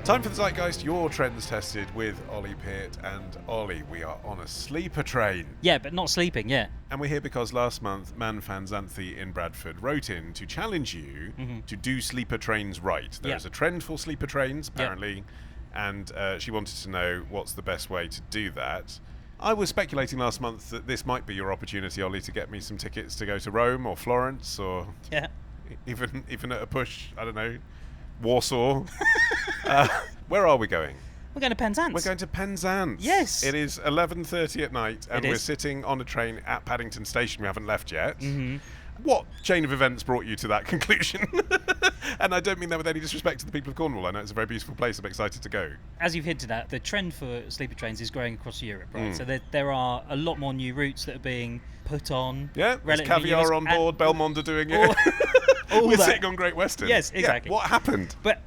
Time for the Zeitgeist, your trends tested with Ollie Peart and Ollie. We are on a sleeper train. Yeah, but not sleeping, yeah. And we're here because last month, Penzance in Bradford wrote in to challenge you to do sleeper trains right. There's a trend for sleeper trains, apparently, and she wanted to know what's the best way to do that. I was speculating last month that this might be your opportunity, Ollie, to get me some tickets to go to Rome or Florence or even at a push, I don't know, Warsaw. Where are we going? We're going to Penzance. We're going to Penzance. Yes. It is 11:30 at night, and we're sitting on a train at Paddington Station. We haven't left yet. Mm-hmm. What chain of events brought you to that conclusion? And I don't mean that with any disrespect to the people of Cornwall. I know it's a very beautiful place. I'm excited to go. As you've hinted at, the trend for sleeper trains is growing across Europe, right? So there are a lot more new routes that are being put on. Yeah, there's Caviar on board. Belmond are doing it. We're sitting on Great Western. Yes, exactly. Yeah, what happened? But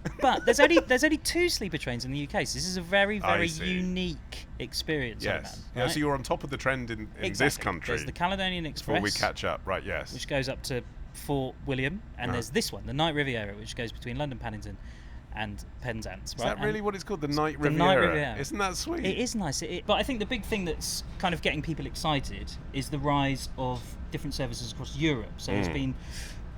there's only 2 sleeper trains in the UK, so this is a very, very unique experience. Yes. Right? So you're on top of the trend in this country. There's the Caledonian Express. Before we catch up, right, yes. Which goes up to Fort William, and there's this one, the Night Riviera, which goes between London Paddington and Penzance. Is that really what it's called? The Night Riviera? The Night Riviera. Isn't that sweet? It is nice. But I think the big thing that's kind of getting people excited is the rise of different services across Europe. So there's been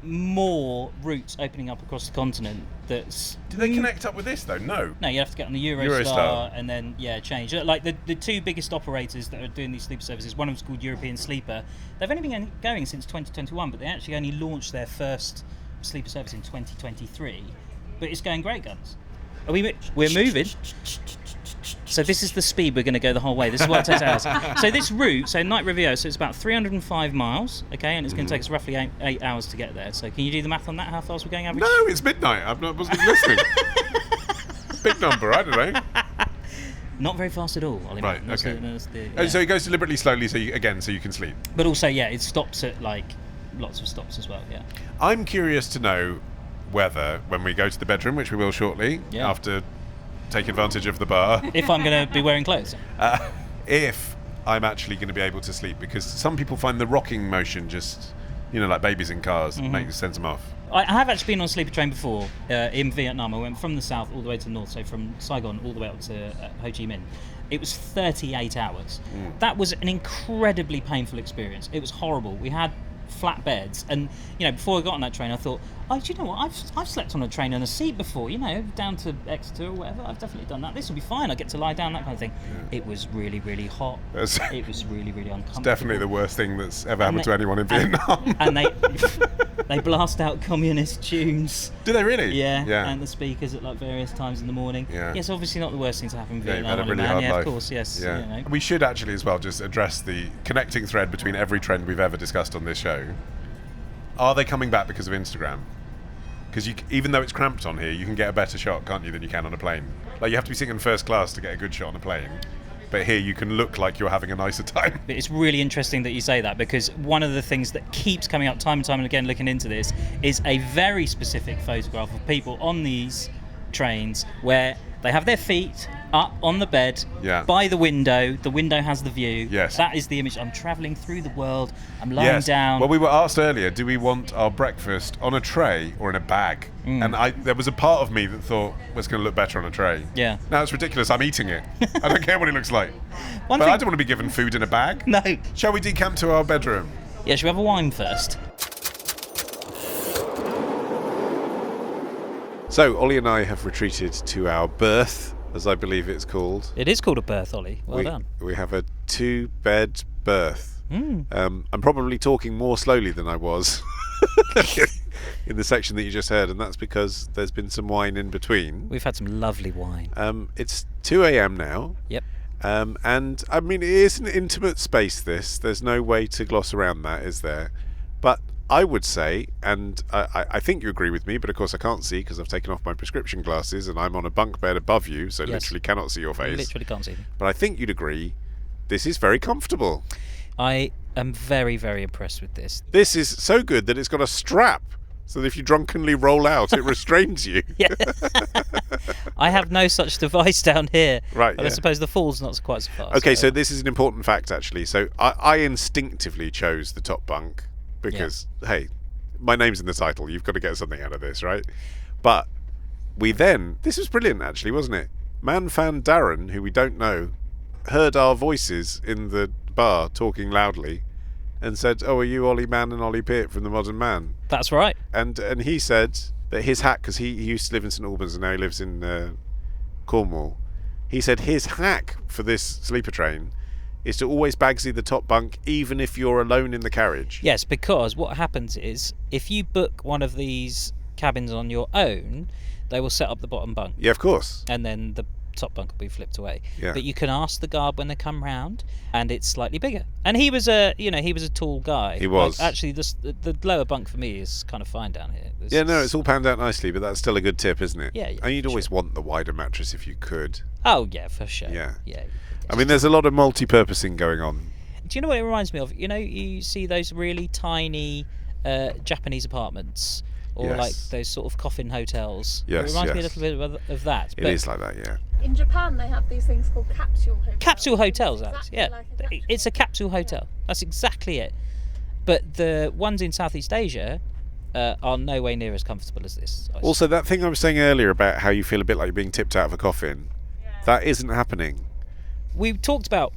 more routes opening up across the continent. Do they connect up with this though? No, you have to get on the Eurostar and then change. Like the 2 biggest operators that are doing these sleeper services, one of them's called European Sleeper. They've only been going since 2021, but they actually only launched their first sleeper service in 2023. But it's going great guns. We're moving. So this is the speed we're going to go the whole way. This is what it takes hours. So this route, Night Riviera, so it's about 305 miles, okay, and it's going to take us roughly 8 hours to get there. So can you do the math on that? How fast we're going average? No, it's midnight. I wasn't even listening. Big number, I don't know. Not very fast at all, Ollie. Right, okay. So it goes deliberately slowly so you can sleep. But also, it stops at lots of stops as well, I'm curious to know whether, when we go to the bedroom, which we will shortly, after taking advantage of the bar, if I'm going to be wearing clothes, if I'm actually going to be able to sleep, because some people find the rocking motion just, like babies in cars, sends them off. I have actually been on a sleeper train before in Vietnam. I went from the south all the way to the north, so from Saigon all the way up to Ho Chi Minh. It was 38 hours. That was an incredibly painful experience. It was horrible. We had flat beds, and before I got on that train I thought, do you know what, I've slept on a train on a seat before, down to Exeter or whatever. I've definitely done that. This will be fine. I get to lie down, that kind of thing. It was really, really hot. It was really, really uncomfortable. It's definitely the worst thing that's ever happened to anyone in Vietnam. And they blast out communist tunes. Do they really? Yeah. And the speakers at various times in the morning. Yes, obviously not the worst thing to happen in Vietnam. You've had a really hard life. Of course, yes. Yeah. We should actually as well just address the connecting thread between every trend we've ever discussed on this show. Are they coming back because of Instagram? Because even though it's cramped on here, you can get a better shot, can't you, than you can on a plane? You have to be sitting in first class to get a good shot on a plane. But here you can look like you're having a nicer time. It's really interesting that you say that, because one of the things that keeps coming up time and time and again looking into this is a very specific photograph of people on these trains where they have their feet up on the bed by the window. The window has the view. Yes. That is the image. I'm travelling through the world. I'm lying down. Well, we were asked earlier, do we want our breakfast on a tray or in a bag? And there was a part of me that thought, it's going to look better on a tray. Yeah. Now it's ridiculous. I'm eating it. I don't care what it looks like. I don't want to be given food in a bag. No. Shall we decamp to our bedroom? Yeah, should we have a wine first? So, Ollie and I have retreated to our berth, as I believe it's called. It is called a berth, Ollie. Well done. We have a 2-bed berth. I'm probably talking more slowly than I was in the section that you just heard, and that's because there's been some wine in between. We've had some lovely wine. It's 2 a.m. now. Yep. And, I mean, it is an intimate space, this. There's no way to gloss around that, is there? But I would say, and I think you agree with me, but of course I can't see because I've taken off my prescription glasses and I'm on a bunk bed above you, so literally cannot see your face. Literally can't see me. But I think you'd agree, this is very comfortable. I am very, very impressed with this. This is so good that it's got a strap, so that if you drunkenly roll out, it restrains you. Yeah. I have no such device down here. Right, but I suppose the fall's not quite so far. Okay, so this is an important fact, actually. So I instinctively chose the top bunk. Because, hey, my name's in the title. You've got to get something out of this, right? But This was brilliant actually, wasn't it? Man fan Darren, who we don't know, heard our voices in the bar talking loudly and said, "Oh, are you Ollie Man and Ollie Peart from The Modern Man?" That's right. And he said that his hack, because he used to live in St Albans and now he lives in Cornwall, he said his hack for this sleeper train is to always bagsy the top bunk even if you're alone in the carriage. Yes, because what happens is if you book one of these cabins on your own, they will set up the bottom bunk. Yeah, of course. And then the top bunk will be flipped away. Yeah. But you can ask the guard when they come round, and it's slightly bigger. And he was a tall guy. He was. Like, actually, the lower bunk for me is kind of fine down here. It's all panned out nicely, but that's still a good tip, isn't it? Yeah. And you'd always want the wider mattress if you could. Oh yeah, for sure. Yeah. Yeah. I mean, there's a lot of multi-purposing going on. Do you know what it reminds me of? You see those really tiny Japanese apartments, or Yes. like those sort of coffin hotels. Yes, it reminds me a yes. little bit of that. It is like that, yeah. In Japan, they have these things called capsule hotels. Capsule hotels, Alex. Exactly Yeah, like a capsule it's a capsule hotel. That's exactly it. But the ones in Southeast Asia are no way near as comfortable as this. Also, that thing I was saying earlier about how you feel a bit like you're being tipped out of a coffin, that isn't happening. We've talked about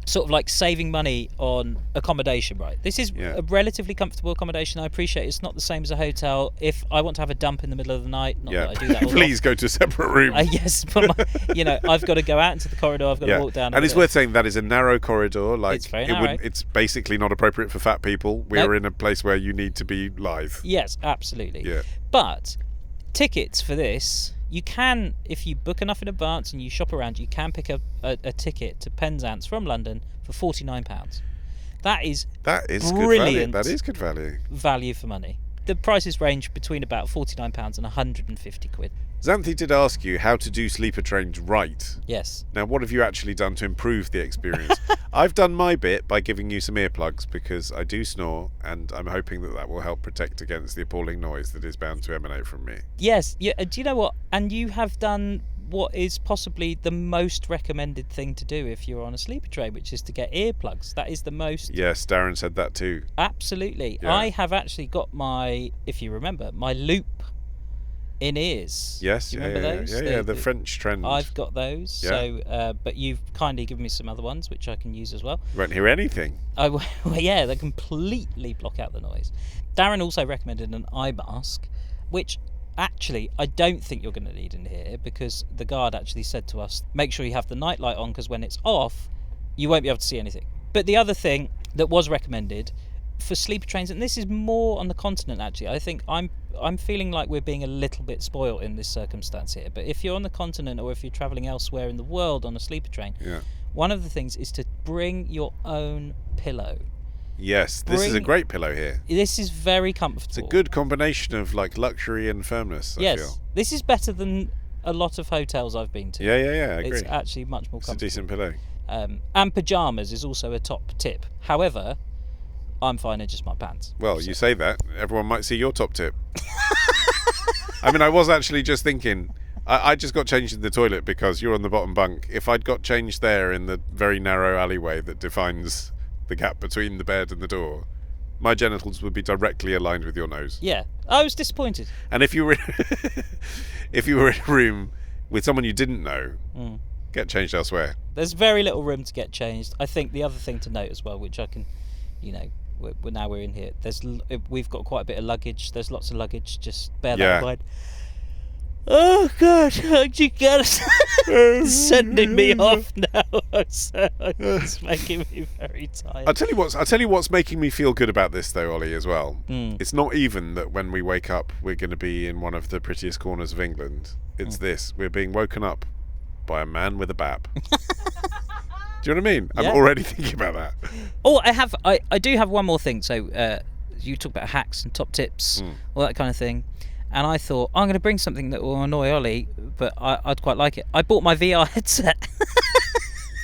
sort of like saving money on accommodation, right? This is a relatively comfortable accommodation. I appreciate it's not the same as a hotel. If I want to have a dump in the middle of the night, not that I do that all Please go to a separate room. yes, but I've got to go out into the corridor. I've got to walk down. And it's worth saying that is a narrow corridor. Like, it's very narrow. It's basically not appropriate for fat people. We're in a place where you need to be lithe. Yes, absolutely. Yeah. But tickets for this, you can, if you book enough in advance and you shop around, you can pick up a ticket to Penzance from London for £49. That is brilliant. That is good value. Value for money. The prices range between about £49 and £150. Xanthi did ask you how to do sleeper trains right. Yes. Now, what have you actually done to improve the experience? I've done my bit by giving you some earplugs because I do snore, and I'm hoping that will help protect against the appalling noise that is bound to emanate from me. Yes. Yeah. Do you know what? And you have done what is possibly the most recommended thing to do if you're on a sleeper train, which is to get earplugs. That is the most... Yes, Darren said that too. Absolutely. Yeah. I have actually got if you remember, my loop in-ears. Yes, Do you remember those? Yeah, the French trend. I've got those. Yeah. So, but you've kindly given me some other ones which I can use as well. You won't hear anything. Well, yeah, they completely block out the noise. Darren also recommended an eye mask, which actually I don't think you're going to need in here, because the guard actually said to us, make sure you have the night light on, because when it's off, you won't be able to see anything. But the other thing that was recommended for sleeper trains, and this is more on the continent actually, I think I'm feeling like we're being a little bit spoiled in this circumstance here, but if you're on the continent or if you're travelling elsewhere in the world on a sleeper train, one of the things is to bring your own pillow. Yes, this is a great pillow here. This is very comfortable. It's a good combination of like luxury and firmness, I feel. This is better than a lot of hotels I've been to. Yeah, I agree. It's actually much more comfortable. It's a decent pillow. And pyjamas is also a top tip. However, I'm fine in just my pants. Well, you say that, everyone might see your top tip. I mean, I was actually just thinking, I just got changed in the toilet because you're on the bottom bunk. If I'd got changed there in the very narrow alleyway that defines the gap between the bed and the door, my genitals would be directly aligned with your nose. Yeah, I was disappointed. And if you were in a room with someone you didn't know, get changed elsewhere. There's very little room to get changed. I think the other thing to note as well, which I can, now we're in here, we've got quite a bit of luggage. There's lots of luggage, just bear that in mind. Oh God, you guys sending me off now. It's making me very tired. I'll tell you what's making me feel good about this though, Ollie, as well. It's not even that when we wake up we're going to be in one of the prettiest corners of England. It's this: we're being woken up by a man with a bap. Do you know what I mean? I'm already thinking about that. Oh, I do have one more thing. So you talk about hacks and top tips, all that kind of thing. And I thought, I'm going to bring something that will annoy Ollie, but I'd quite like it. I bought my VR headset.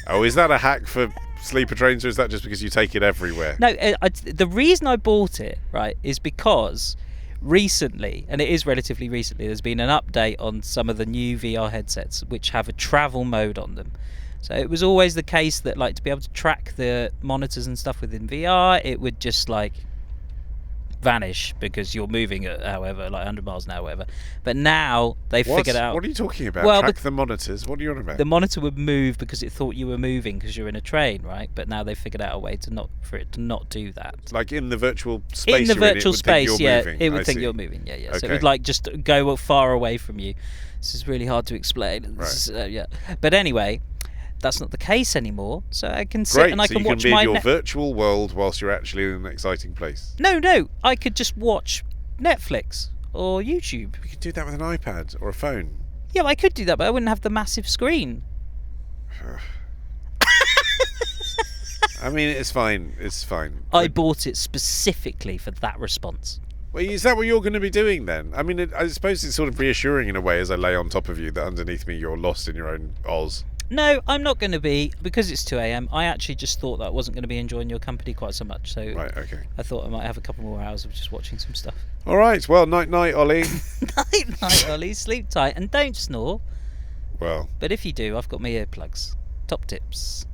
Oh, is that a hack for sleeper trains, or is that just because you take it everywhere? No, the reason I bought it, right, is because recently, and it is relatively recently, there's been an update on some of the new VR headsets which have a travel mode on them. So it was always the case that, like, to be able to track the monitors and stuff within VR, it would just, like, vanish because you're moving at however, like 100 miles an hour, whatever. But now they've figured out. What are you talking about? Well, Track the monitors. What are you on about? The monitor would move because it thought you were moving because you're in a train, right? But now they've figured out a way for it to not do that. Like in the virtual space. In the virtual space, moving. it would think you're moving. Yeah. Okay. So it would like just go far away from you. This is really hard to explain. Right. But anyway. That's not the case anymore, so I can sit Great, and I so can you watch can be my in your virtual world whilst you're actually in an exciting place. No, I could just watch Netflix or YouTube. You could do that with an iPad or a phone. Yeah, I could do that, but I wouldn't have the massive screen. I mean, it's fine. It's fine. I bought it specifically for that response. Well, is that what you're going to be doing then? I mean, I suppose it's sort of reassuring in a way as I lay on top of you that underneath me you're lost in your own Oz. No, I'm not going to be, because it's 2 a.m. I actually just thought that I wasn't going to be enjoying your company quite so much. So right, okay. I thought I might have a couple more hours of just watching some stuff. All right, well, night, Ollie. Night, Ollie. Sleep tight and don't snore. Well. But if you do, I've got my earplugs. Top tips.